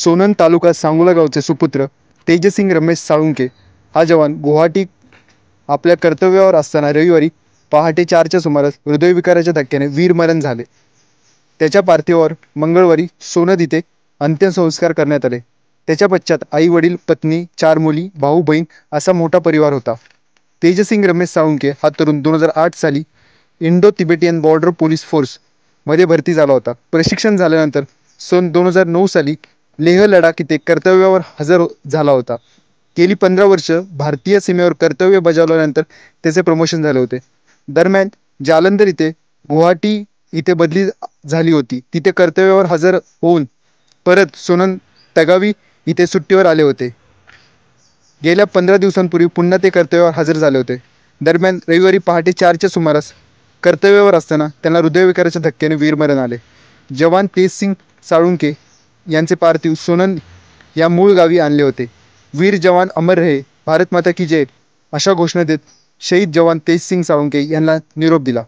सोनन तालुका सांगोला गावचे सुपुत्र तेजसिंग रमेश साळुंके हा जवान गुवाहाटी आपल्या कर्तव्यावर असताना रविवारी पहाटे 4च्या सुमारास हृदयविकाराच्या धक्क्याने वीरमरण झाले. त्याच्या पार्थिवावर मंगळवारी सोनद येथे अंत्यसंस्कार करण्यात आले. त्याच्या पश्चात आई वडील पत्नी 4 मुली भाऊ बहीण असा मोठा परिवार होता. तेजसिंग रमेश साळुंके हा तरुण 2008 साली Indo Tibetan border police force मध्ये भरती झाला होता. प्रशिक्षण झाल्यानंतर सन 2009 साली लेह लडाख येथे कर्तव्यावर हजर झाला होता. गेली 15 वर्ष भारतीय सीमेवर कर्तव्य बजावल्यानंतर त्याचे प्रमोशन झाले होते. दरम्यान जालंधर इथे गुवाहाटी इथे बदली झाली होती. तिथे कर्तव्यावर हजर होऊन परत सोनन तगावी इथे सुट्टीवर आले होते. गेल्या 15 दिवसांपूर्वी पुन्हा ते कर्तव्यावर हजर झाले होते. दरम्यान रविवारी पहाटे 4च्या सुमारास कर्तव्यावर असताना त्यांना हृदयविकाराच्या धक्क्याने वीरमरण आले. जवान तेजसिंग साळुंके यांचे पार्थिव सोनन या मूळ गावी आणले होते. वीर जवान अमर रहे, भारत माता की जय अशा घोषणा देत शहीद जवान तेजसिंग साळुंके यांना निरोप दिला.